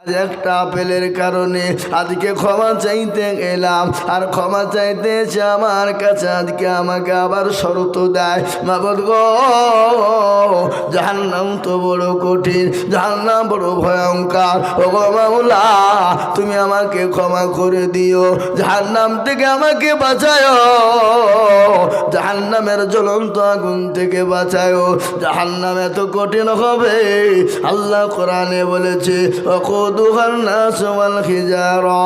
একটা আপেলের কারণে আজকে ক্ষমা চাইতে গেলাম, আর ক্ষমা চাইতে এসে আমার কাছে আজকে আমাকে আবার শর্ত দেয়, মাবুদ গো জাহান্নাম তো বড় কঠিন, জাহান্নাম বড় ভয়ঙ্কর, ও গো মাওলা তুমি আমাকে ক্ষমা করে দিও, জাহান্নাম থেকে আমাকে বাঁচায়ো, জাহান্নামের জ্বলন্ত আগুন থেকে বাঁচায়ো। জাহান্নাম এত কঠিন হবে, আল্লাহ কোরআনে বলেছে وقودها الناس والحجارة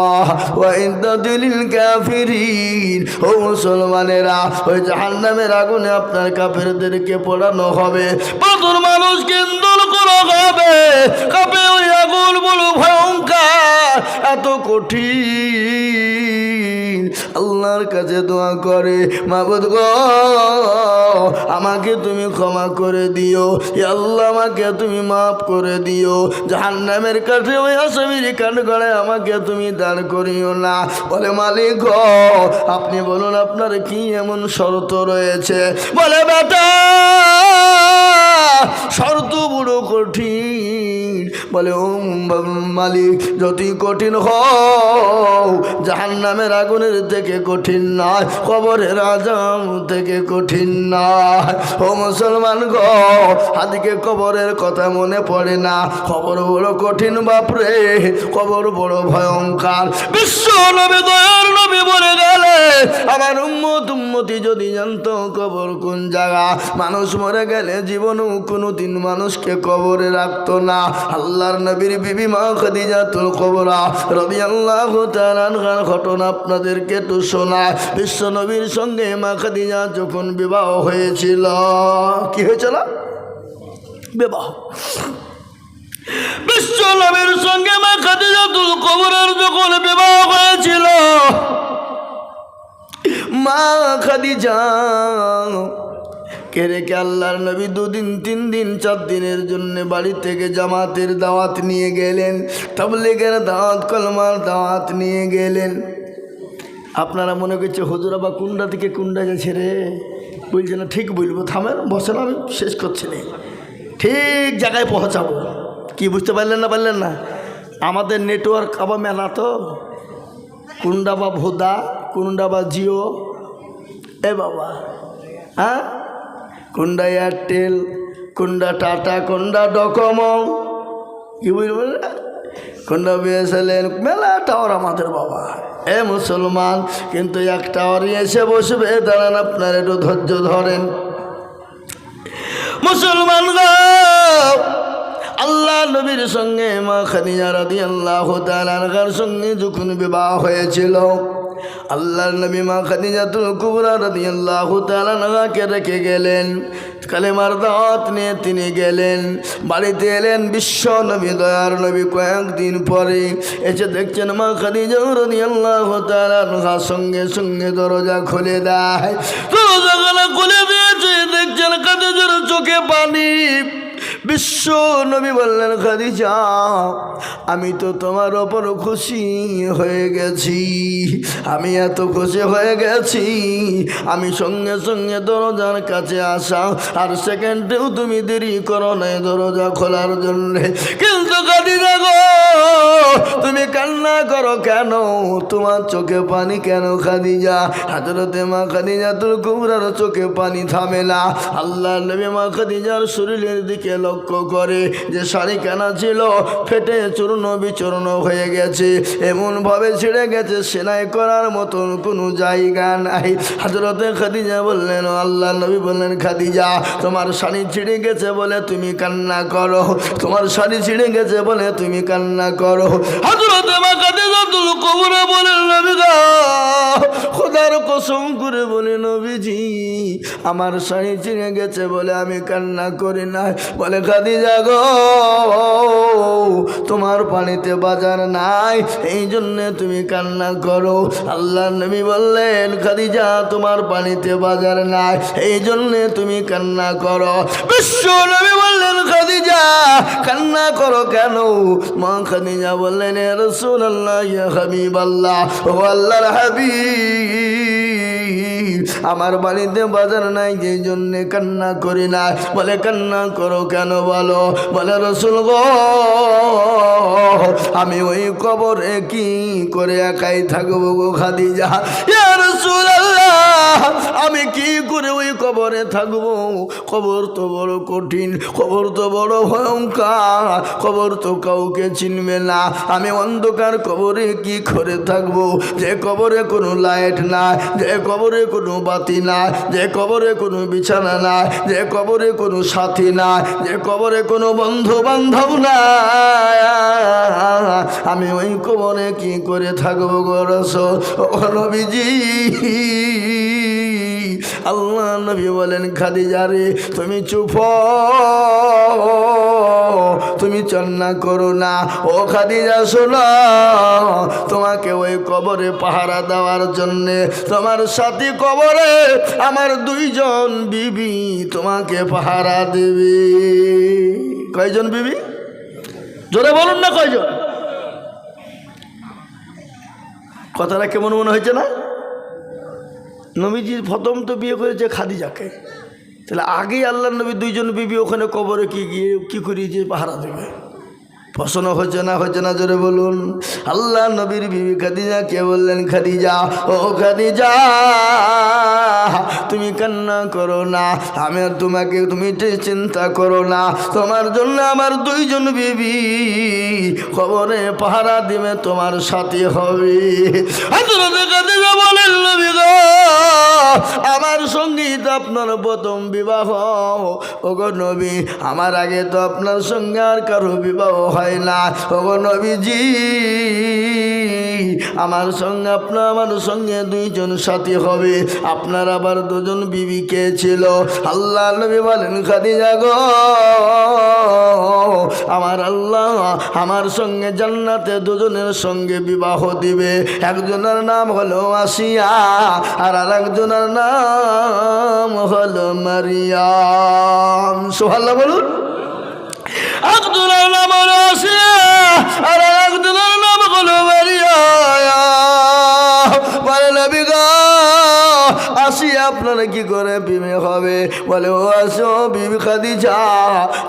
وعدت للكافرين। ও মুসলমানেরা, ওই জাহান্নামের আগুনে আপনার কাফেরদেরকে পোড়ানো হবে, প্রচুর মানুষকে ইন্ধন করা হবে, কাপে ওই আগুন বড় ভয়ঙ্কর, এত কঠিন। আল্লাহর কাছে দোয়া করে, মাবুদ গো আমাকে তুমি ক্ষমা করে দিও, আল্লাহ আমাকে তুমি মাফ করে দিও, জাহান্নামের কাছে ওই আসামির কাঠগড়ায় আমাকে তুমি দাঁড় করিও না। বলে মালিক গো আপনি বলুন আপনার কি এমন শর্ত রয়েছে? বলে বেটা শর্ত বড় কঠিন। বলে ও মালিক যতই কঠিন হও জাহান্নামের আগুনের থেকে কঠিন নয়, কবরের আযাব থেকে কঠিন নয়। ও মুসলমান গো আজকে কবরের কথা মনে পড়ে না, কবর বড় কঠিন বাপরে, কবর বড় ভয়ঙ্কর। বিশ্ব নবী দয়ার নবী বলে গেলে আমার উম্মতি যদি জানতো কবর কোন জায়গা, মানুষ মরে গেলে জীবনেও কোনোদিন মানুষকে কবরে রাখতো না। আল্লাহর নবীর বিবি মা খাদিজাতুল কুবরা রাদিয়াল্লাহু তাআলা আনহার ঘটনা আপনাদেরকে একটু শোনায়। বিশ্ব নবীর সঙ্গে মা খাদিজা যখন বিবাহ হয়েছিল, কি হয়েছিল? বিবাহ। বিশ্ব নবীর সঙ্গে মা খাদিজাতুল কুবরার যখন বিবাহ হয়েছিল, মা খাদিজা কে রেখে আল্লাহর নবী 2 দিন 3 দিন 4 দিনের জন্য বাড়ি থেকে জামাতের দাওয়াত নিয়ে গেলেন, তাবলীগের দাওয়াত, কলমার দাওয়াত নিয়ে গেলেন। আপনারা মনে করছে হুজুর আবার কুন্ডা থেকে কুন্ডা যাচ্ছে রে, বলছে না ঠিক বলবো, থামেন বসেন আমি শেষ করছি না, ঠিক জায়গায় পৌঁছাবো। কি বুঝতে পারলেন না? পারলেন না? আমাদের নেটওয়ার্ক আবার মেলা তো, কুন্ডা বা ভোদা, কুন্ডা বা জিও, এ বাবা হ্যাঁ, কোনটা এয়ারটেল, কোনটা টাটা, কোনটা ডকোমো, কি বুঝবেন, কোনটা বিএসএলএন, মেলা টাওয়ার আমাদের বাবা। এ মুসলমান, কিন্তু এক টাওয়ারই এসে বসবে, দাঁড়ান আপনার একটু ধৈর্য ধরেন। মুসলমান আল্লাহ নবীর সঙ্গে মা খাদিজা রাদিয়াল্লাহু তাআলা আনহার সঙ্গে যখন বিবাহ হয়েছিল, আল্লাহর নবী মা খাদিজাতুল কুবরা রাদিয়াল্লাহু তাআলা আনহাকে রেখে গেলেন, কালেমার দাওয়াত নিয়ে তিনি গেলেন, বাড়িতে এলেন। বিশ্ব নবী দয়ার নবী কয়েকদিন পরে এসে দেখছেন মা খাদিজা রাদিয়াল্লাহু তাআলা আনহার সঙ্গে সঙ্গে দরজা খুলে দেয়। দরজা খুলে দিয়েছে, দেখছেন খাদিজার চোখে পানি। বিশ্ব নবী বললেন, খাদিজা আমি তো তোমার ওপর খুশি হয়ে গেছি, আমি এত খুশি হয়ে গেছি, আমি সঙ্গে সঙ্গে দরজার কাছে আসা, আর সেকেন্ডেও তুমি দেরি করো নাই দরজা খোলার জন্য। কিন্তু খাদিজা গো তুমি কান্না করো কেন? তোমার চোখে পানি কেন খাদিজা? হযরতে মা খাদিজাতুল কুবরার চোখে পানি থামে না। আল্লাহ নবী মা খাদিজার শরীরের দিকে লক্ষ্য করে, যে শাড়ি কেনা ছিল ফেটে চূর্ণ বিচূর্ণ হয়ে গেছে, এমনভাবে ছিঁড়ে গেছে সেলাই করার মতন কোনো জায়গা নাই। হযরতে খাদিজা বললেন, আল্লাহ নবী বললেন, খাদিজা তোমার শাড়ি ছিঁড়ে গেছে বলে তুমি কান্না করো, তোমার শাড়ি ছিঁড়ে গেছে বলে তুমি কান্না করো। হযরতে মা খাদিজাতুল কুবরা বলেন, নবী গো খোদার কসম করে বলে নবীজি আমার শাড়ি ছিঁড়ে গেছে বলে আমি কান্না করি না। বলে খাদিজা গো তোমার পানিতে বাজার নাই, এই জন্যে তুমি কান্না করো। আল্লাহ নবী বললেন, খাদিজা তোমার পানিতে বাজার নাই, এই জন্যে তুমি কান্না করো। বিশ্ব নবী বললেন, খাদিজা কান্না করো কেন? মা খাদিজা বললেন, ইয়া রাসূলুল্লাহ ইয়া হাবিবাল্লাহ, ও আল্লাহর হাবিব, আমার বাড়িতে বাজার নাই, যে জন্যে কান্না করি না। বলে কান্না করো কেন বলো? বলে রাসূল গো, আমি ওই কবরে কি করে একাই থাকবো গো খাদিজা। ইয়া রাসূলুল্লাহ, আমি কি করে ওই কবরে থাকবো? কবর তো বড় কঠিন, কবর তো বড় ভয়ঙ্কর, কবর তো কাউকে চিনবে না। আমি অন্ধকার কবরে কি করে থাকবো? যে কবরে কোনো লাইট নাই, যে কবরে কোনো বাতি নাই, যে কবরে কোনো বিছানা নাই, যে কবরে কোনো সাথী নাই, যে কবরে কোনো বন্ধু বান্ধব নাই, আমি ওই কবরে কি করে থাকবো গো রাসূল? ও নবীজি, আল্লাহ নবী বলেন খাদিজা রে, তুমি চুপ, তুমি চন্না করো না। ও খাদিজা শোনো, তোমাকে ওই কবরে পাহারা দেওয়ার জন্যে তোমার সাথী কবরে আমার 2 জন বিবি তোমাকে পাহারা দেবে। কয়জন বিবি? জোরে বলুন না, কয়জন? কথাটা কেমন মনে হয়েছে না? নবীজি প্রথম তো বিয়ে করেছে খাদিজাকে, তাহলে আগেই আল্লাহ নবী 2 জন বিবি ওখানে কবরে কি করিয়েছে? পাহারা দেবে। প্রশ্ন হচ্ছে না, হচ্ছে না? জোরে বলুন। আল্লাহ নবীর বিবি খাদিজাকে বললেন, খাদিজা, ও খাদিজা, তুমি কান্না করো না, আমি আর তোমাকে, তুমি চিন্তা করো না, তোমার জন্য আমার 2 জন বিবি কবরে পাহারা দিবে, তোমার সাথী হবে। খাদিজা বলেন, নবী গো, আমার সঙ্গী তো আপনার প্রথম বিবাহ। ওগো নবী, আমার আগে তো আপনার সঙ্গে আর কারো বিবাহ হয় না। ওগো নবীজি, আমার সঙ্গে আমার সঙ্গে 2 জন সাথী হবে, আপনার আবার 2 জন বিবি কে ছিল? আল্লাহ নবী বলেন, খাদিজা গো, আমার আল্লাহ আমার সঙ্গে জান্নাতে 2 জনের সঙ্গে বিবাহ দিবে। একজনের নাম হলো আসিয়া, আর আরেকজনের নাম হলো মারিয়াম। সুবহানাল্লাহ বলুন। একজনের নাম হলো আসিয়া, আর একজনের নাম হলো মারিয়াম। বলে নবী গো, আসিয়া আপনারা কি করে বিবি হবে? বলে, ও আসো বিবি খাদিজা,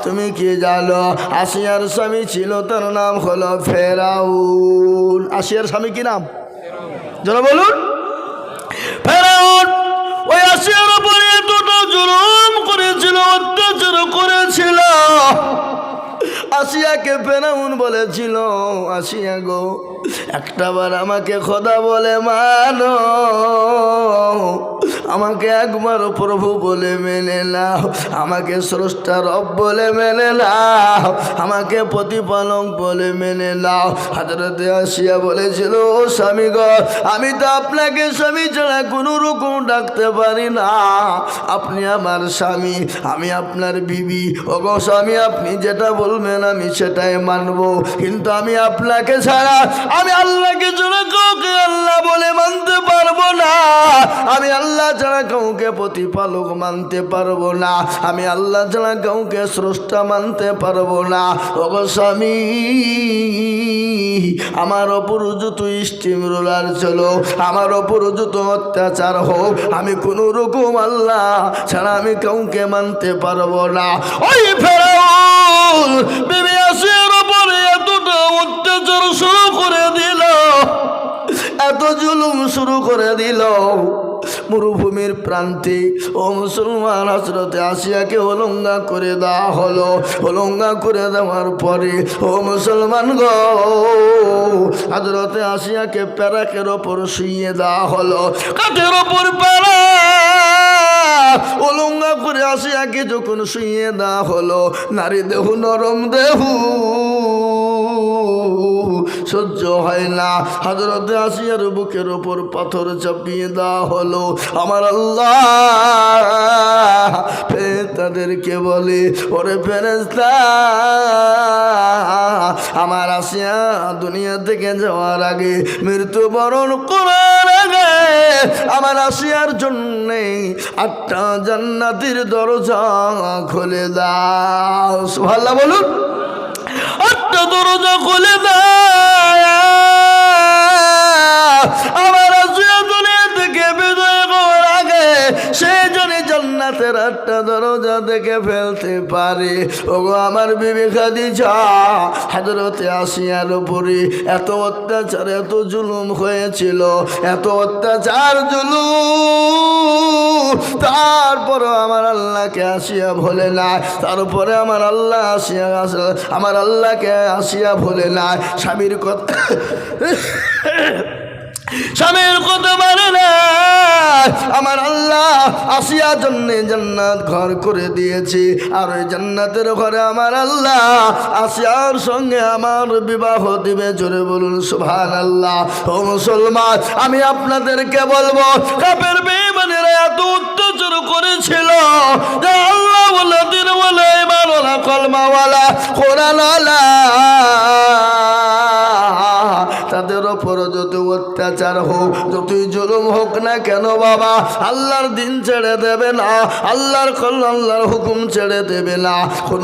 তুমি কি জানো? আসিয়ার স্বামী ছিল, তার নাম হলো ফেরাউন। আসিয়ার স্বামী কি নাম? যারা বলুন। ফেরাউন ওই আসিয়ার উপরে এতটা জুলুম করেছিল, অত্যাচার করেছিল। আসিয়াকে ফেরাউন বলেছিল, আসিয়া গো, একটাবার আমাকে খোদা বলে মানো, আমাকে একবার প্রভু বলে মেনে নাও, আমাকে স্রষ্টা রব বলে মেনে নাও, আমাকে প্রতিপালক বলে মেনে নাও। হযরতে আসিয়া বলেছিল, ও স্বামী গো, আমি তো আপনাকে স্বামী ছাড়া কোনো রকম ডাকতে পারি না, আপনি আমার স্বামী, আমি আপনার বিবি। ও গো স্বামী, আপনি যেটা বলবেন আমি সেটাই মানব, কিন্তু আমি আপনাকে ছাড়া, আমি আল্লাহকে ছাড়া কাউকে আল্লাহ বলে মানতে পারবো না, আমি আল্লাহ ছাড়া কাউকে প্রতিপালক মানতে পারবো না, আমি আল্লাহ ছাড়া কাউকে স্রষ্টা মানতে পারবো না। ওগো স্বামী, আমার ওপর যত স্টিম রোলার চলো, আমার ওপর যত অত্যাচার হোক, আমি কোনো রকম আল্লাহ ছাড়া আমি কাউকে মানতে পারবো না। ওই ফেরাউন বিবি আসিয়ার উপরে এতটা অত্যাচার শুরু করে দিল, এত জুলুম শুরু করে দিল। মরুভূমির প্রান্তে ও মুসলমান, হযরতে আসিয়াকে অলঙ্ঘা করে দেওয়া হলো। অলঙ্ঘা করে দেওয়ার পরে ও মুসলমান গো, হযরতে আসিয়াকে প্যারাকের ওপর শুইয়ে দেওয়া হলো, কাঠের ওপর প্যারা। অলঙ্ঘা করে আসিয়াকে যখন শুইয়ে দেওয়া হলো, নারী দেহ, নরম দেহ, সহ্য হয় না। হযরতে আসিয়ার বুকের ওপর পাথর চাপিয়ে দেওয়া হলো। আমার আল্লাহ ফেরেশতাদেরকে বলে, ওরে ফেরেশতা, আমার আসিয়া দুনিয়া থেকে যাওয়ার আগে, মৃত্যুবরণ করার আগে, আমার আসিয়ার জন্যে 8টা জান্নাতের দরজা খুলে দাও। সুবহানাল্লাহ বলুন। 8টা দরজা খুলে দাও। জান্নাতের 8টা দরজা দেখে ফেলতে পারে। ওগো আমার বিবি খাদিজা, হযরতে আসিয়ার উপরে এত অত্যাচার এত জুলুম হয়েছিল, এত অত্যাচার জুলুম, তারপরে আমার আল্লাহকে আসিয়া ভোলে না। তারপরে আমার আল্লাহকে আসিয়া ভোলে না। স্বামীর কথা মানে না। আমার আল্লাহ আসিয়ার জন্য জান্নাত ঘর করে দিয়েছে, আর ওই জান্নাতের ঘরে আমার আল্লাহ আসিয়ার সঙ্গে আমার বিবাহ দিবে। জোরে বলুন সুবহানাল্লাহ। ও মুসলমান, আমি আপনাদেরকে বলবো, কাফের বেঈমানেরা এত অত্যাচার করেছিল যে আল্লাহ ওয়ালা দিন ওয়ালা ঈমান ওয়ালা কলমা ওয়ালা কোরআন ওয়ালা, তাদের ওপর যত অত্যাচার হোক, যতই জুলুম হোক না কেন বাবা, আল্লাহর দিন ছেড়ে দেবে না, আল্লাহর আল্লাহর হুকুম ছেড়ে দেবে না,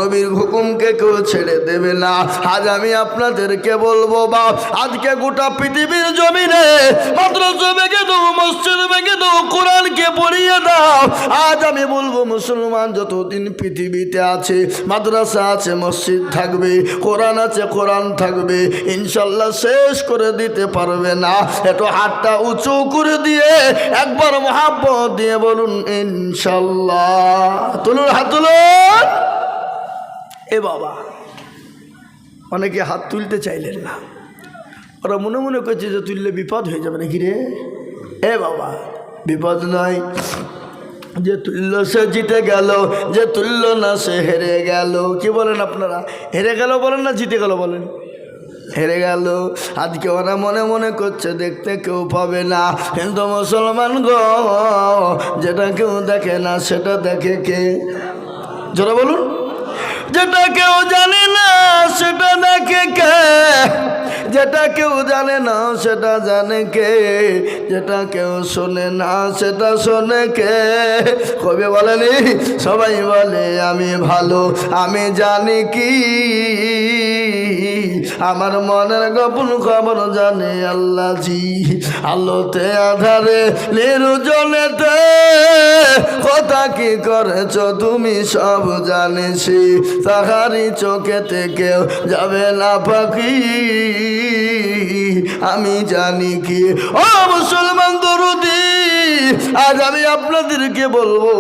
নবীর হুকুমকে কেউ ছেড়ে দেবে না। আজ আমি আপনাদেরকে বলবো বাপ, আজকে গোটা পৃথিবীর জমিনে মাদ্রাসা ভেঙে দাও, মসজিদ ভেঙে দাও, কোরআনকে পড়িয়ে দাও। আজ আমি বলবো মুসলমান যতদিন পৃথিবীতে আছে, মাদ্রাসা আছে, মসজিদ থাকবে, কোরআন আছে, কোরআন থাকবে, ইনশাল্লাহ শেষ করে দিতে পারবে না। একটু হাতটা উঁচু করে দিয়ে একবার মহাব্বত দিয়ে বলুন ইনশাল্লাহ। তুলুন, হাত তুলুন। এ বাবা, অনেকে হাত তুলতে চাইলেন না, ওরা মনে মনে করছে যে তুললে বিপদ হয়ে যাবে নাকি রে। এ বাবা, বিপদ নয়। যে তুল্য সে জিতে গেল, যে তুল্য না সে হেরে গেল। কি বলেন আপনারা? হেরে গেল বলেন না জিতে গেল বলেন? হেরে গেল। আজকে ওরা মনে মনে করছে দেখতে কেউ পাবে না, কিন্তু মুসলমান গো, যেটা কেউ দেখে না সেটা দেখে কে? যারা বলুন, যেটা কেউ জানে না সেটা দেখে কে? যেটা কেউ জানে না সেটা জানে কে? যেটা কেউ শোনে না সেটা শোনে কে? কবি বলেনি, সবাই বলে আমি ভালো, আমি জানি কি, আমার মনের গোপন খবর জানে আল্লাহ জি। আলোতে আধারে নির্জনেতে কথা কি করেছ তুমি সব জানিছি, তাহারি চোখেতে কেউ যাবে না পাখি, আমি জানি কি। ও মুসলমান দরুদি, আজ আমি আপনাদেরকে বলবো,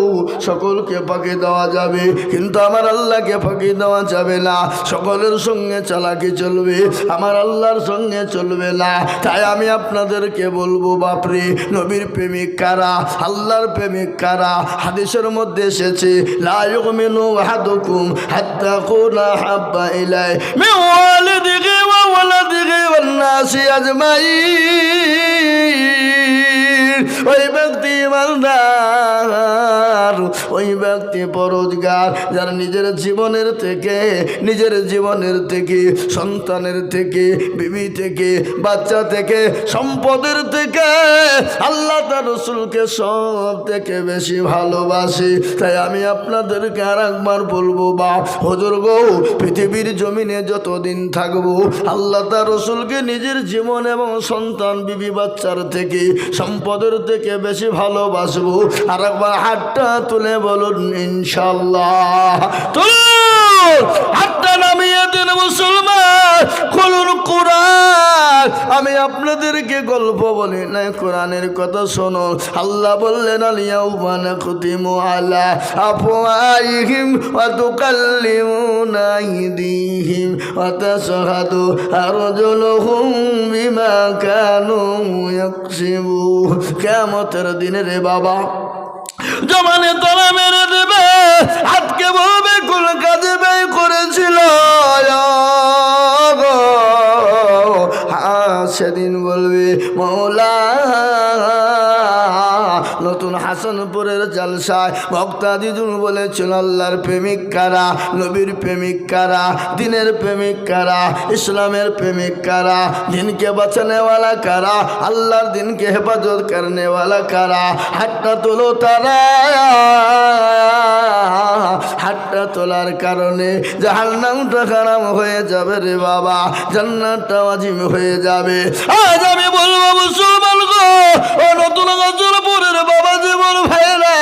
সকলকে ফাঁকি দেওয়া যাবে, কিন্তু আমার আল্লাহকে ফাঁকি দেওয়া যাবে না। সকলের সঙ্গে চালাকি চলবে, আমার আল্লাহর সঙ্গে চলবে না। তাই আমি আপনাদেরকে বলবো, বাপরে, নবীর প্রেমিক কারা, আল্লাহর প্রেমিক কারা? হাদিসের মধ্যে এসেছে, লা ইউমিনু আহাদুকুম হাত্তা কুনা হাব্বা ইলাইহি মিন ওয়ালিদিহি ওয়া ওয়ালাদিহি ওয়ান নাসি আজমাইন। ওই ব্যক্তি ইমানদার, ওই ব্যক্তি পরোজগার, যার নিজের জীবনের থেকে, সন্তানের থেকে, বিবি থেকে, বাচ্চা থেকে, সম্পদের থেকে আল্লাহ তার রাসূলকে সব থেকে বেশি ভালোবাসে। তাই আমি আপনাদেরকে আর একবার বলবো, বা হুজুর গো, পৃথিবীর জমিনে যতদিন থাকবো, আল্লাহ তার রাসূলকে নিজের জীবন এবং সন্তান, বিবি, বাচ্চার থেকে, সম্পদের থেকে বেশি ভালোবাসবো। আর একবার হাতটা তুলে বলুন ইনশাআল্লাহ। তুলুন, হাতটা নামিয়ে দিন মুসলমান, খুলুন কোরআন। আমি আপনাদেরকে গল্প বলি না, কোরআনের কথা শোনো। আল্লাহ বললেন, আল-ইয়াউমা নাখতিমু আলা আফওয়াহিহিম ওয়া তুকাল্লিমুনা আইদিহিম ওয়া তাশহাদু আরজুলুহুম বিমা কানু ইয়াকসিবুন। কিয়ামতের দিনে রে বাবা, জমানে তারা মেরে দেবে, হাতকে বলবে কোন কাজে ব্যয় করেছিল। সেদিন বলবে, মৌলা, নতুন হাসানপুরের জালসায় বক্তা দিদুন বলেছিল, আল্লাহর প্রেমিক কারা, নবীর প্রেমিক কারা, দিনের প্রেমিক কারা, ইসলামের প্রেমিক কারা, দিনকে বাঁচানেওয়ালা কারা, আল্লাহর দিনকে হেফাজত করনেওয়ালা কারা? হাতটা তোলো তারা। হাতটা তোলার কারণে জাহান্নামটা খারাপ হয়ে যাবে রে বাবা, জান্নাতটা ওয়াজিব হয়ে যাবে। আজ আমি বলবো মুসলমান গো, ও নতুন হাসানপুরের বাবা জীবন ভাইরা,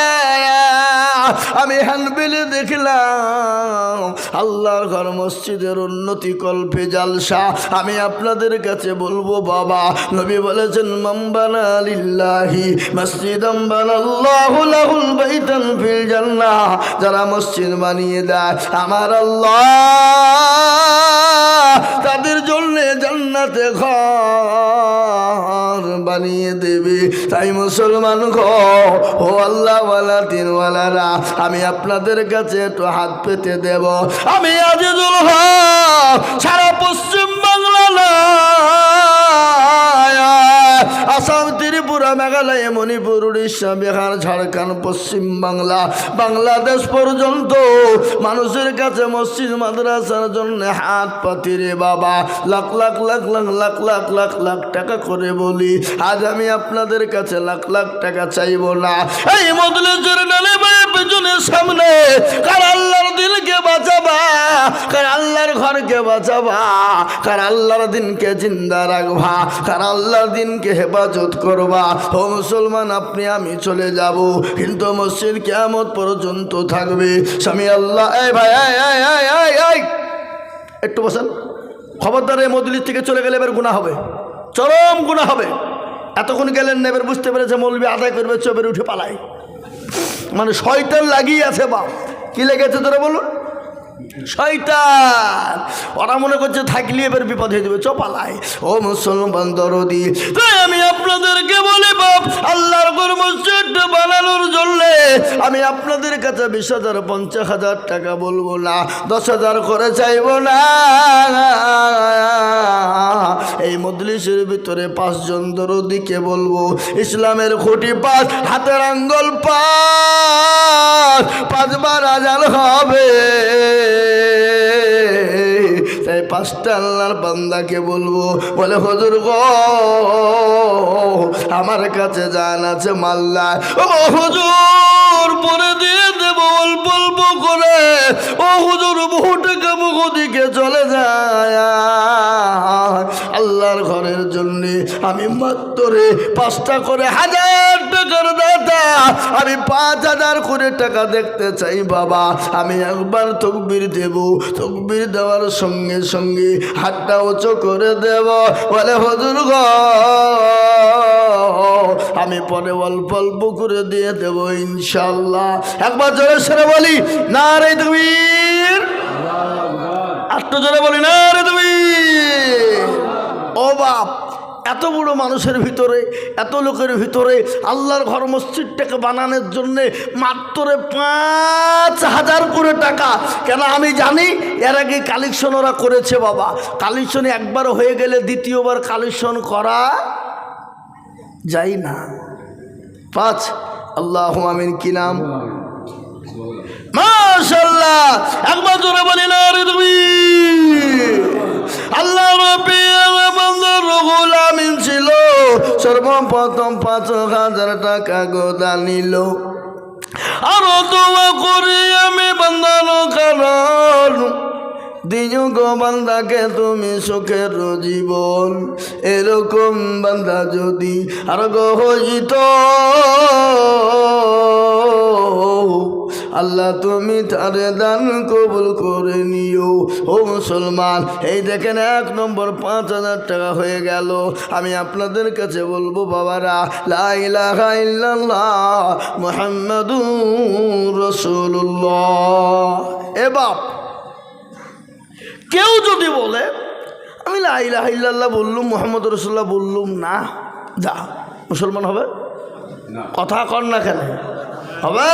আমি হ্যান্ডবিলে দেখলাম আল্লাহর ঘর মসজিদের উন্নতি কল্পে জালসা। আমি আপনাদের কাছে বলবো বাবা, নবী বলেছেন মান বানা লিল্লাহি মসজিদাম বানাল্লাহু লাহুল বাইতান ফিল জান্নাহ। যারা মসজিদ বানিয়ে দেয় আমার আল্লাহ তাদের জন্য জান্নাতে ঘর বানিয়ে দেবে। তাই মুসলমান ও আল্লাহওয়ালা দিনওয়ালারা, আমি আপনাদের কাছে একটু হাত পেতে দেব। আমি আজিজুল হক সারা পশ্চিম বাংলা না, আসাম, ত্রিপুরা, মেঘালয়, মণিপুর, উড়িষ্যা, বিহার, ঝাড়খণ্ড, পশ্চিম বাংলা, বাংলাদেশ পর্যন্ত মানুষের কাছে মসজিদ মাদ্রাসার জন্য হাত পাতি রে বাবা। লাখ লাখ লাখ লাখ লাখ লাখ লাখ লাখ টাকা করে বলি। আজ আমি আপনাদের কাছে লাখ লাখ টাকা চাইব না। এই মজলিসের ডালে বায়ে পেছনে সামনে কার আল্লাহর দিলকে বাঁচাবা, কার আল্লাহর ঘরকে বাঁচাবা, কার আল্লাহর দিনকে জিন্দা রাখবা, কার আল্লাহর দিনকে হেফাজত করবা। ও মুসলমান, আপনি আমি চলে যাব, কিন্তু মসজিদ কিয়ামত পর্যন্ত থাকবে। স্বামী আল্লাহ এই ভাই একটু বসেন। খবরদার এই মজলিস থেকে চলে গেলে এবার গুনাহ হবে, চরম গুনাহ হবে। এতক্ষণ গেলেন না, এবার বুঝতে পেরেছে মৌলবি আদায় করবে, চোপের উঠে পালায়। মানে শয়তান লাগিয়ে আছে। বাপ কি লেগেছে তোরা বলুন? শয়তান। ওরা মনে করছে থাকলে এবার বিপদ হয়ে যাবে, চপালায়। ও মুসলমান দরদি, তাই আমি আপনাদেরকে বলি বাপ, আল্লাহর ঘর মসজিদটা বানানোর জন্য আমি আপনাদের কাছে 20,000 50,000 টাকা বলবো না, 10,000 করে চাইব না। এই মজলিসের ভিতরে 5 জন দরদিকে বলবো, ইসলামের খুঁটি 5, হাতের আঙ্গুল 5, 5 বার আজান হবে। তাই 5টা আল্লাহর বান্দাকে বলবো, বলে হুজুর গো আমার কাছে জান আছে মাল্লা, ও হুজুর পরে দিয়ে দেব অল্প অল্প করে। ও হুজুর বহু টাকা মুখ দিকে চলে যায়। আল্লাহর ঘরের জন্য আমি মাত্র 5টা করে 1000 টাকার দাতা, আমি 5,000 করে টাকা দেখতে চাই বাবা। আমি একবার তকবীর দেব, তকবীর দেওয়ার সঙ্গে সঙ্গে হাতটা উঁচু করে দেব, বলে হুজুর গো আমি পরে অল্প অল্প করে দিয়ে দেব ইনশাআল্লাহ। একবার জোরে সরে বলি নারে তাকবীর, একটু জোরে বলি নারে তাকবীর। ও বাপ, এত বড় মানুষের ভিতরে, এত লোকের ভিতরে আল্লাহর ঘর মসজিদটাকে বানানোর জন্যে মাত্র 5,000 করে টাকা। কেন আমি জানি এর আগে কালেকশন ওরা করেছে বাবা। কালেকশন একবার হয়ে গেলে দ্বিতীয়বার কালেকশন করা যায় না। 5 আল্লাহু আমিন। কি নাম? মাশাআল্লাহ। একবার জোরে বলি না রে তুমি। আল্লাহ রাব্বুল রুহুল আমিন ছিল, সর্বপ্রথম 5,000 টাকা গোদা নিল। আরো দোয়া করি আমি বান্দানো কারণ দিও গো বান্দাকে তুমি সুখের জীবন। এরকম বান্দা যদি আর গো হইত আল্লাহ তুমি তারে দান কবুল করে নিও। ও মুসলমান, এই দেখেন 1 নম্বর 5,000 টাকা হয়ে গেল। আমি আপনাদের কাছে বলবো বাবারা, লা ইলাহা ইল্লাল্লাহ মুহাম্মাদুর রাসূলুল্লাহ। এ বাপ, কেউ যদি বলে আমি লা ইলাহা ইল্লাল্লাহ বললুম, মুহাম্মদুর রাসূলুল্লাহ বললুম না, যা মুসলমান হবে? কথা কর না কেন? হবে?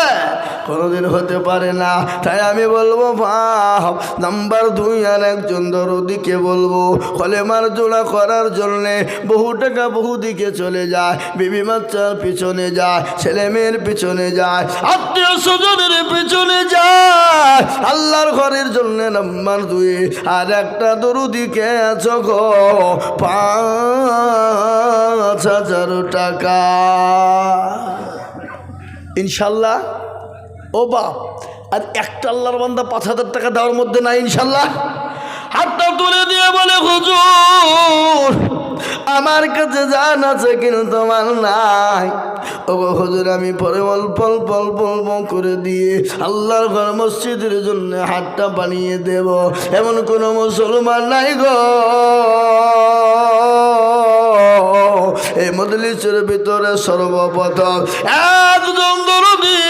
কোনোদিন হতে পারে না। তাই আমি বলবো বাপ, নাম্বার 2 আর একজন দরদিকে বলবো, কলেমার জোড়া করার জন্যে বহু টাকা বহু দিকে চলে যায়। বিবি বাচ্চার পিছনে যায়, ছেলে মেয়ের পিছনে যায়, আত্মীয় স্বজনের পিছনে যায়। আল্লাহর ঘরের জন্য নাম্বার 2 আর একটা দরদিকে আছো গো 5,000 টাকা ইনশাল্লাহ। ও বাপ, আর একটা আল্লাহর বান্দা 5,000 টাকা দেওয়ার মধ্যে নাই ইনশাল্লাহ। হাতটা তুলে দিয়ে বলে হুজুর আমার কাছে জান আছে কিন্তু আমার নাই। ও হুজুর আমি পরে অল্প অল্প অল্প অল্প করে দিয়ে আল্লাহর ঘর মসজিদের জন্য হাতটা বানিয়ে দেব, এমন কোন মুসলমান নাই গো। এই মজলিসের ভিতরে সর্বপ্রথম একজন দরদি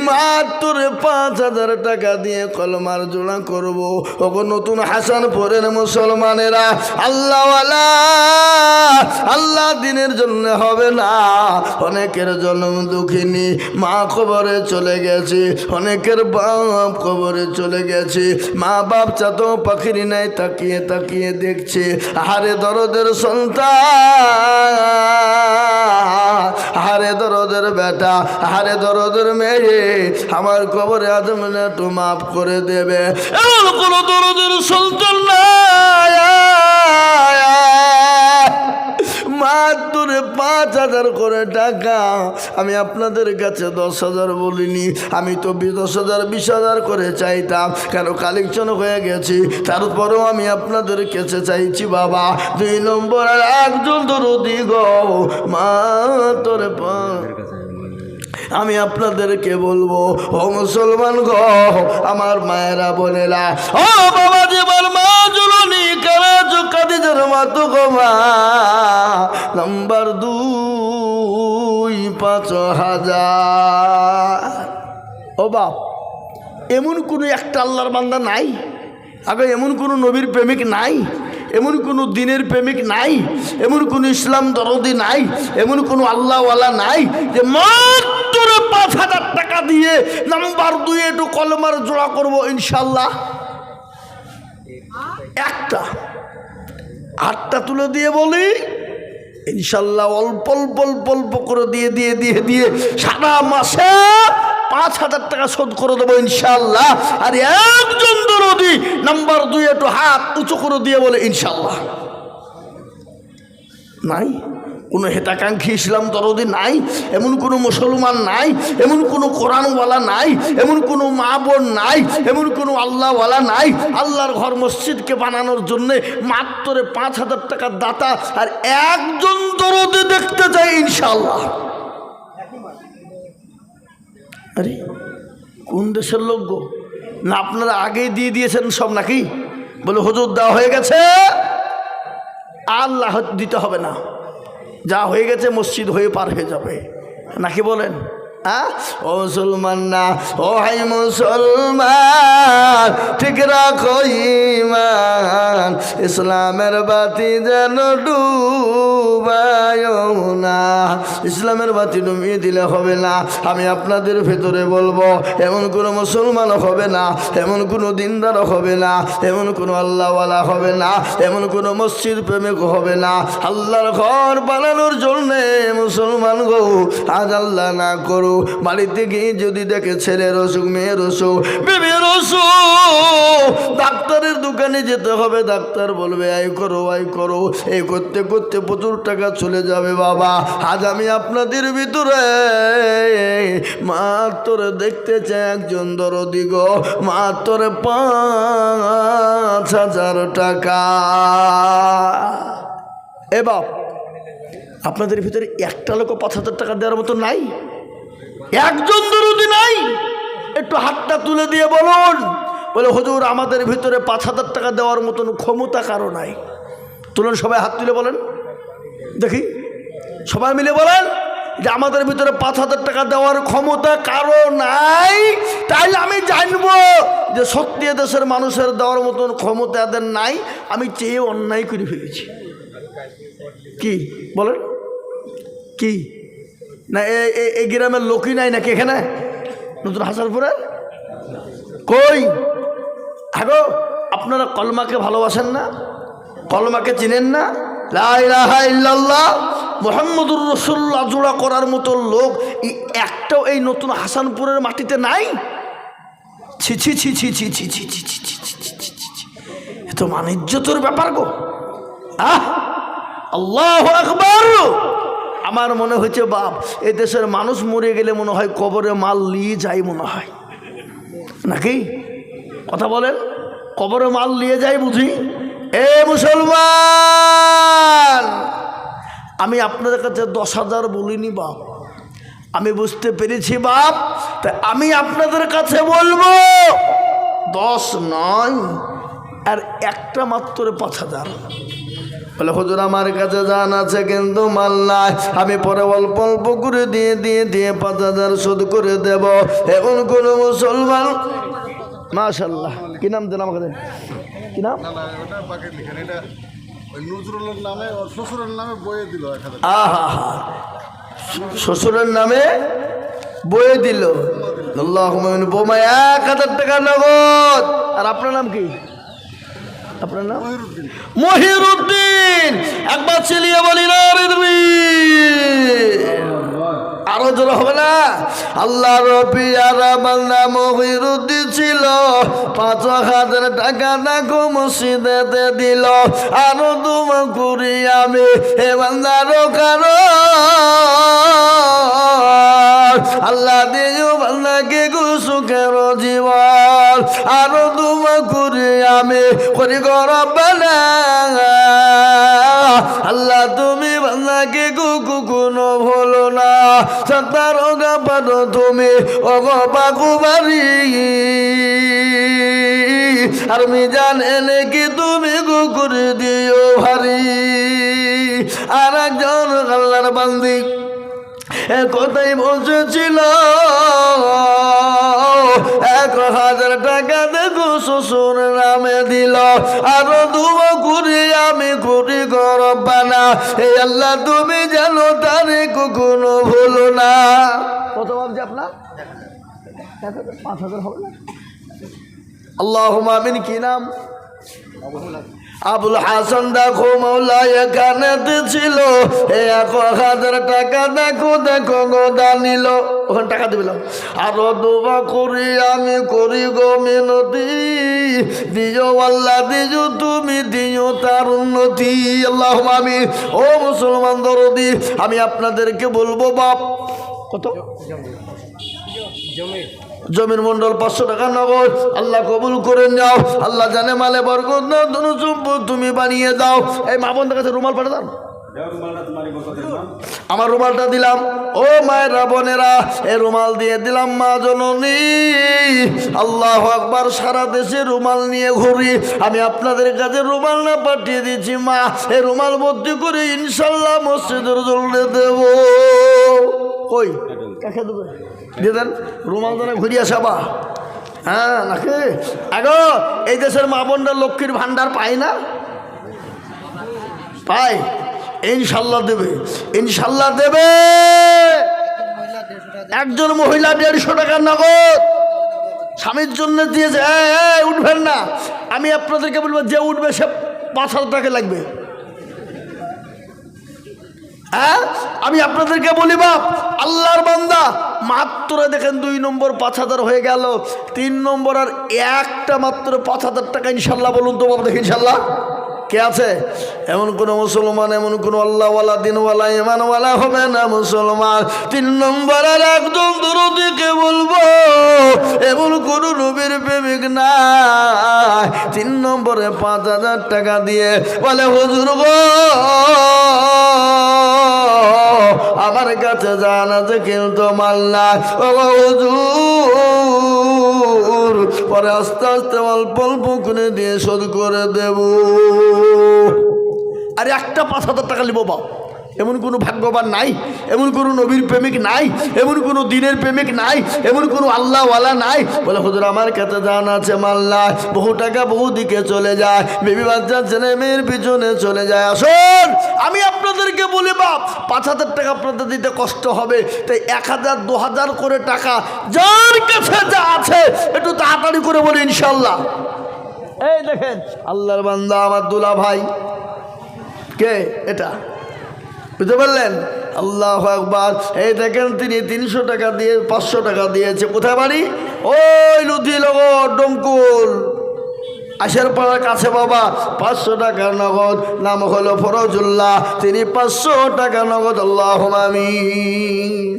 মাত্র 5,000 টাকা দিয়ে কলমার জোড়া করব। ওগো নতুন হাসানপুরের মুসলমানেরা, আল্লাহওয়ালা আল্লাহ দিনের জন্য হবে না। অনেকের জন্ম দুঃখিনী মা কবরে চলে গেছে, অনেকের বাপ কবরে চলে গেছে, মা বাপ চাতো পাখিরি নাই তাকিয়ে তাকিয়ে দেখছে। হারে দরদের সন্তান, হারে দরদের বেটা, হারে দরদের মেয়ে, আমার কবরে আদম একটু মাফ করে দেবে। এমন কোন দরদের সন্তান নাই। মাত্র 5,000 করে টাকা। আমি আপনাদের কাছে 10,000 বলিনি, আমি তো 10,000 20,000 করে চাইতাম, কেন কালেকশন হয়ে গেছে। তারপরেও আমি আপনাদের কাছে চাইছি বাবা 2 নম্বর আর একজন দরদি গো মাত্র আমি আপনাদেরকে বলবো, ও মুসলমান গো আমার মায়েরা বোনেরা, ও বাবা জীবন মা জুলনি কারা কাদিজার মাতো গো মা, নাম্বার 2 5,000। ও বাপ, এমন কোনো একটা আল্লাহর বান্দা নাই? আগে এমন কোনো নবীর প্রেমিক নাই? এমন কোনো দিনের প্রেমিক নাই? এমন কোনো ইসলাম দরদি নাই? এমন কোনো আল্লাহওয়ালা নাই যে মাত্র 5,000 টাকা দিয়ে নাম্বার 2 একটু কলমার জোড়া করব ইনশাল্লাহ? একটা হাতটা তুলে দিয়ে বলি ইনশাল্লাহ অল্প অল্প অল্প অল্প করে দিয়ে দিয়ে দিয়ে দিয়ে সারা মাসে 5,000 টাকা শোধ করে দেবো ইনশাল্লাহ। আর একজন দরদি নাম্বার 2 একটু হাত উঁচু করে দিয়ে বলে ইনশাল্লাহ। নাই কোনো হেতাকাঙ্ক্ষী ইসলাম দরদি নাই, এমন কোনো মুসলমান নাই, এমন কোনো কোরআনওয়ালা নাই, এমন কোনো মা বোন নাই, এমন কোনো আল্লাহওয়ালা নাই। আল্লাহর ঘর মসজিদকে বানানোর জন্যে মাত্র 5,000 টাকার দাতা আর একজন দরদি দেখতে চাই ইনশাল্লাহ। আরে কোন দেশের লোক গো? না আপনারা আগেই দিয়ে দিয়েছেন সব নাকি? বলে হুজুর দেওয়া হয়ে গেছে, আল্লাহ দিতে হবে না, যা হয়ে গেছে মসজিদ হয়ে পার হয়ে যাবে নাকি বলেন? ও মুসলমান না, ও হাই মুসলমান ঠিক রাখো ঈমান, ইসলামের বাতি যেন ডুবায় না। ইসলামের বাতি ডুবিয়ে দিলে হবে না। আমি আপনাদের ভেতরে বলবো, এমন কোনো মুসলমান হবে না, এমন কোনো দিনদার হবে না, এমন কোনো আল্লাহওয়ালা হবে না, এমন কোনো মসজিদ প্রেমিক হবে না। আল্লাহর ঘর বানানোর জন্যে মুসলমান গো আজ আল্লাহ না করো বাড়িতে গিয়ে যদি দেখে ছেলের অসুখ, মেয়ের অসুখ, বেবির অসুখ, ডাক্তারের দোকানে যেতে হবে, ডাক্তার বলবে আয় করো আয় করো, এই করতে করতে প্রচুর টাকা চলে যাবে বাবা। আজ আমি আপনাদের ভিতরে মাত্র দেখতে চাই একজন দরদি গো মাত্র 5,000 টাকা। এ বাপ, আপনাদের ভিতরে একটা লোক 5,000 টাকা দেওয়ার মতো নাই? একজন দরদি নাই? একটু হাতটা তুলে দিয়ে বলুন। বলে হুজুর আমাদের ভিতরে 5,000 টাকা দেওয়ার মতন ক্ষমতা কারো নাই। তুলুন সবাই হাত তুলে বলেন দেখি, সবাই মিলে বলেন যে আমাদের ভিতরে 5,000 টাকা দেওয়ার ক্ষমতা কারো নাই। তাইলে আমি জানবো যে সত্যি দেশের মানুষের দেওয়ার মতন ক্ষমতা এদের নাই। আমি চেয়ে অন্যায় করে ফেলেছি। কি বলেন? কি না এই গ্রামের লোকই নাই নাকি এখানে নতুন হাসানপুরে? কই আগো আপনারা কলমাকে ভালোবাসেন না? কলমাকে চিনেন না? লা ইলাহা ইল্লাল্লাহ মুহাম্মদুর রাসূলুল্লাহ জোড়া করার মতো লোক একটাও এই নতুন হাসানপুরের মাটিতে নাই। ছি ছি ছি ছি ছি ছি ছি ছি ছি ছি ছি, এ তো মানিজ্যতের ব্যাপার গো। আল্লাহু আকবার। আমার মনে হচ্ছে বাপ, এই দেশের মানুষ মরে গেলে মনে হয় কবরে মাল নিয়ে যায় মনে হয় নাকি? কথা বলেন, কবরে মাল নিয়ে যায় বুঝি? এ মুসলমান আমি আপনাদের কাছে 10,000 বলিনি বাপ, আমি বুঝতে পেরেছি বাপ, তাই আমি আপনাদের কাছে বলবো 10 নয়, আর একটা মাত্র 5,000। বলে হুজুর আমার কাছে জান আছে কিন্তু মাল নাই, আমি পরে অল্প অল্প করে দিয়ে 5,000 শোধ করে দেব। এখন কোন মুসলমান, মাশাআল্লাহ, কি নাম দেন আমাকে, দেন কি নাম? আহা, শ্বশুরের নামে বয়ে দিল। আল্লাহুম্মা বোমা 1,000 টাকা নগদ। আর আপনার নাম কি? আপনার নাম মহিরুদ্দিন। একবার চিলিয়ে বলি না আরো জোর হবে না? আল্লাহ রবিয়ারা বান্দা মহিরুদ্দিন ছিল, 5,000 টাকা দেখো মসজিদেতে দিল। আরো দোয়া করি আমি হে বান্দার কারো আল্লাহ দিও বান্দাকে গো সুখের জীবন। আরো দোয়া করি আমি করি গো রব্বানা, আল্লাহ তুমি বান্দাকে গো কোনো ভুলো না। সত্তার ওগা পারো তুমি ওগো বাকুবারি, আর মিজান এনে কি তুমি গো করে দিও ভারী। আর একজন আল্লাহর বান্দি কোথায় বসেছিল, 1,000 টাকা দেখো শ্বশুর নামে দিল। আরো দুয়া করি আমি করি গো রব্বানা, এই আল্লাহ তুমি জানো তারে কখনো ভুলো না। কত ভাবছি আপনার? 5,000 হবে না? আল্লাহুম্মা আমিন। কি নাম? আবুল হাসান। দেখো মৌলা এখানে ছিল, 1,000 টাকা দেখো দেখো গোদা নিল, ওখানে টাকা দিলাম। আরো দোয়া করি আমি করি গো মিনতি, দিও আল্লাহ দিও তুমি দিও তার উন্নতি। আল্লাহুম্মা আমিন। ও মুসলমান দরদি, আমি আপনাদেরকে বলবো বাপ, কত জমির মন্ডল 500 টাকা নগদ, আল্লাহ কবুল করে নাও। আল্লাহ জানে মালে বরকত না, ধনু সম্পদ তুমি বানিয়ে দাও। এই মা বোনদের কাছে রুমাল পাঠা দাও, আমার রুমালটা দিলাম। ও মায়েরা বোনেরা, এই রুমাল দিয়ে দিলাম মা জননী। আল্লাহু আকবার। সারা দেশে রুমাল নিয়ে ঘুরি, আমি আপনাদের কাছে রুমাল না পাঠিয়ে দিচ্ছি মা, এই রুমাল ভর্তি করে ইনশাল্লাহ মসজিদের জন্য দেব। কই কাকে দেবে? দিয়ে দেন রুমাল দানে ঘুরিয়ে সাবা। হ্যাঁ নাকি আগো এই দেশের মা বোনরা লক্ষ্মীর ভান্ডার পায় না? পায়, ইনশাল্লাহ দেবে, ইনশাল্লাহ দেবে। একজন মহিলা 150 টাকা নগদ স্বামীর জন্য দিয়েছে। উঠবেন না, আমি আপনাদেরকে বলবো যে উঠবে সে 5,000 টাকা লাগবে। হ্যাঁ আমি আপনাদেরকে বলি বাপ, আল্লাহর বান্দা মাত্র দেখেন 2 নম্বর 5,000 হয়ে গেল, 3 নম্বর আর একটা মাত্র 5,000 টাকা ইনশাল্লাহ। বলুন তো বাবা দেখি ইনশাল্লাহ কে আছে? এমন কোন মুসলমান, এমন কোন আল্লাহওয়ালা দিনওয়ালা ইমানওয়ালা হবে না মুসলমান। 3 নম্বর আর একজন দরদিকে বলবো, এমন কোন নবীর প্রেমিক নাই 3 নম্বরে 5,000 টাকা দিয়ে বলে হুজুর গো আমার কাছে জান আছে কিন্তু মাল নাই, ও হুজুর পরে আস্তে আস্তে অল্প অল্প করে দিয়ে শোধ করে দেব। আর একটা 5,000 টাকা নিব বাপ, এমন কোনো ভাগ্যবান নাই, এমন কোনো নবীর প্রেমিক নাই, এমন কোনো দিনের প্রেমিক নাই, এমন কোনো আল্লাহওয়ালা নাই। বলে হুজুর আমার কাছে জান আছে মাল নাই, বহু টাকা বহু দিকে চলে যায়, বেবি বাচ্চা ছেলে মেয়ের পিছনে চলে যায়। আসুন আমি আপনাদেরকে বলি বাপ, 5,000 টাকা আপনাদের দিতে কষ্ট হবে, তাই 1,000 2,000 করে টাকা যার কাছে যা আছে একটু তাড়াতাড়ি করে বলি ইনশাল্লাহ। এই দেখেন আল্লাহর বান্দা আমার দুলা ভাই, কে এটা বুঝতে পারলেন? আল্লাহু আকবার। এই দেখেন তিনি 300 টাকা দিয়ে 500 টাকা দিয়েছে। কোথায় বাড়ি? ওই লুধিনগর ডমকুল আশের পাড়ার কাছে বাবা। 500 টাকা নগদ, নাম হলো ফরজুল্লাহ, তিনি 500 টাকা নগদ। আল্লাহুম্মা আমিন।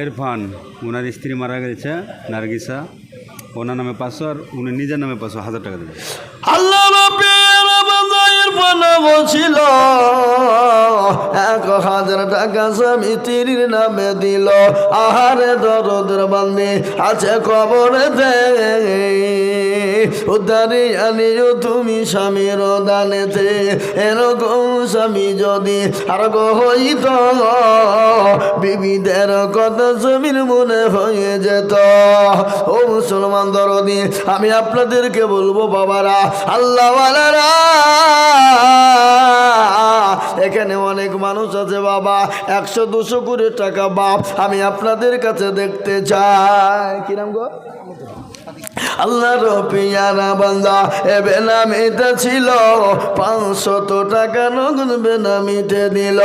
ইরফান, ওনার স্ত্রী মারা গেছে নার্গিসা, ওনার নামে 500 আর উনি নিজের নামে 500, 1,000 টাকা দেবে। আল্লাহ ছিল 1000 টাকা স্বামী স্ত্রীর নামে দিল, আহারে দরদের বান্দি আছে কবরেতে, উদ্ধারে আনিও তুমি স্বামীর দানেতে। এরকম স্বামী যদি আর হইত, বিবিদের কথা স্বামীর মনে হয়ে যেত। ও মুসলমান দরদি, আমি আপনাদেরকে বলবো বাবারা, আল্লাহওয়ালারা, এখানে অনেক মানুষ আছে বাবা 100-200 করে টাকা বাপ আমি আপনাদের কাছে দেখতে চাই। কি নাম গো? আল্লাহর পিয়ারা বান্দা এ বেনামিতে ছিল, 500 টাকা নগদ বেনামিতে দিল।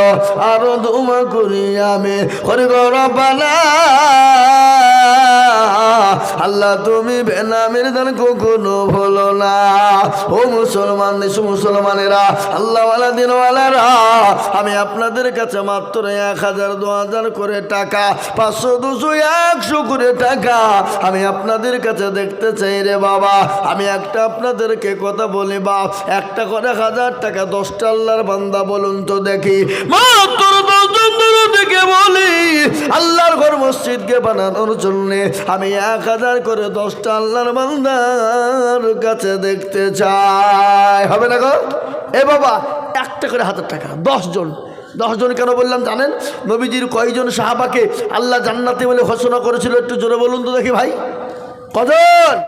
আরো দোয়া করি আমি করে গরবানা, আল্লাহ তুমি বেনামির দান কখনো ভুলো না। ও মুসলমান, মুসলমানেরা, আল্লাহওয়ালা দিনওয়ালারা, আমি আপনাদের কাছে মাত্র 1000-2000 করে টাকা, 500-200 100 করে টাকা আমি আপনাদের কাছে দেখতে চাই রে বাবা। আমি একটা আপনাদেরকে কথা বলি বাপ, একটা করে 1000 টাকা 10টা আল্লাহর বান্দা বলুন তো দেখি, মাত্র 10 জন থেকে বলি আল্লাহর ঘর মসজিদকে বানানোর জন্য আমি 1000 করে 10টা আল্লাহর বান্দার কাছে দেখতে চাই। হবে না গো? এ বাবা, একটা করে 1000 টাকা 10 জন। 10 জন কেন বললাম জানেন? নবীজির কয়জন সাহাবাকে আল্লাহ জান্নাতে বলে ঘোষণা করেছিল? একটু জোরে বলুন তো দেখি ভাই, কজন?